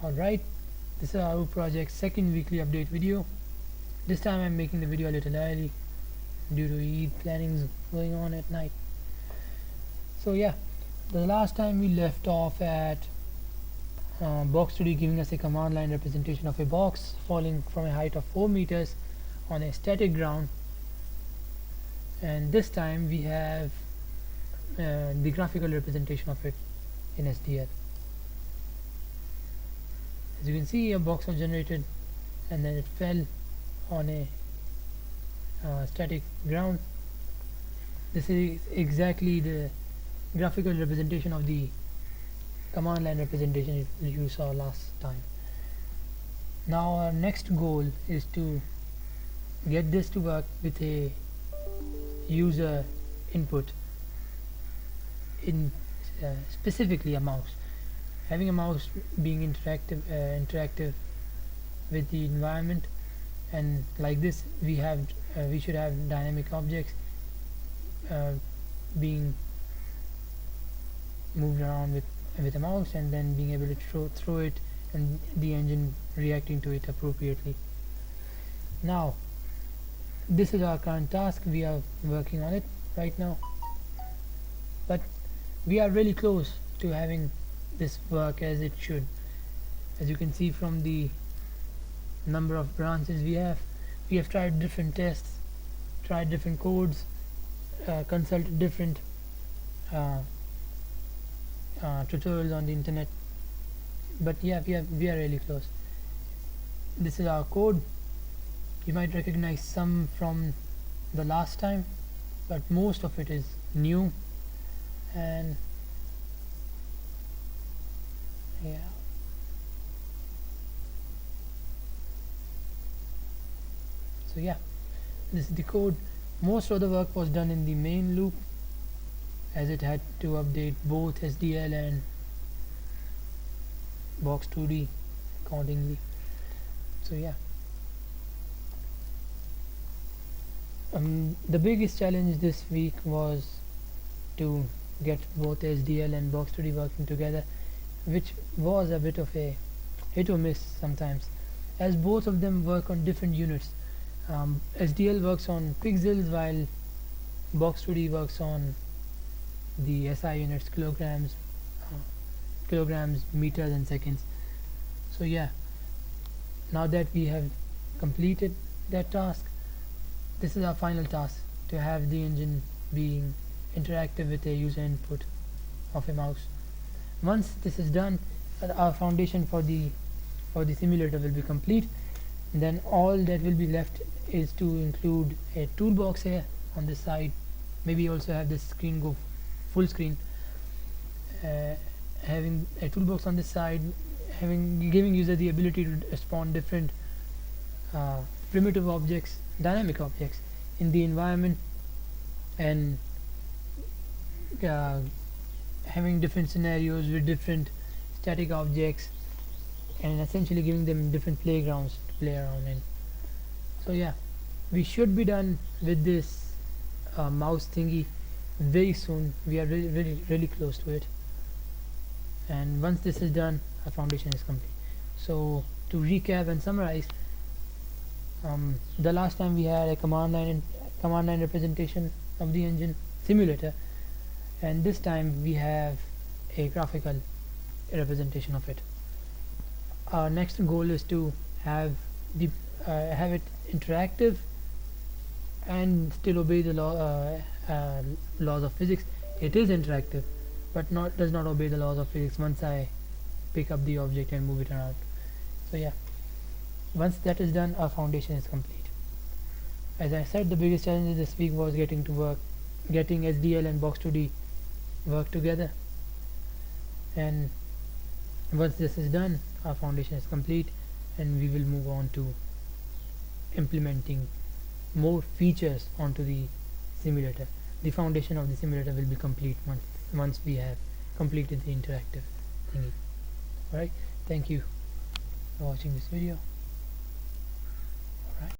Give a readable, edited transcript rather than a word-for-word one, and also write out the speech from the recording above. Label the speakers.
Speaker 1: Alright, this is our project's second weekly update video. This time I'm making the video a little early due to Eid plannings going on at night. So yeah, the last time we left off at Box2D giving us a command line representation of a box falling from a height of 4 meters on a static ground, and this time we have the graphical representation of it in SDL. As you can see, a box was generated and then it fell on a static ground. This is exactly the graphical representation of the command line representation you saw last time. Now our next goal is to get this to work with a user input, in specifically a mouse. Having a mouse being interactive with the environment, and like this we should have dynamic objects being moved around with a mouse, and then being able to throw it and the engine reacting to it appropriately. Now this is our current task. We are working on it right now, but we are really close to having this work as it should. As you can see from the number of branches we have tried different tests, tried different codes, consulted different tutorials on the internet, but yeah, we are really close. This is our code. You might recognize some from the last time, but most of it is new, and yeah, so yeah, this is the code. Most of the work was done in the main loop, as it had to update both SDL and Box2D accordingly. So yeah, the biggest challenge this week was to get both SDL and Box2D working together, which was a bit of a hit or miss sometimes, as both of them work on different units. SDL works on pixels while Box2D works on the SI units, kilograms, meters and seconds. So yeah, now that we have completed that task, this is our final task, to have the engine being interactive with a user input of a mouse. Once this is done, our foundation for the simulator will be complete. Then all that will be left is to include a toolbox here on this side, maybe also have this screen go full screen, having a toolbox on this side, giving user the ability to spawn different primitive objects, dynamic objects in the environment, and having different scenarios with different static objects, and essentially giving them different playgrounds to play around in. So yeah, we should be done with this mouse thingy very soon. We are really close to it, and once this is done, our foundation is complete. So to recap and summarize, the last time we had a command line representation of the engine simulator, and this time we have a graphical representation of it. Our next goal is to have it interactive and still obey the laws of physics. It is interactive, but does not obey the laws of physics once I pick up the object and move it around. So yeah, once that is done, our foundation is complete. As I said, the biggest challenge this week was getting SDL and Box2D work together, and once this is done, our foundation is complete, and we will move on to implementing more features onto the simulator. The foundation of the simulator will be complete once we have completed the interactive thingy. Alright, thank you for watching this video.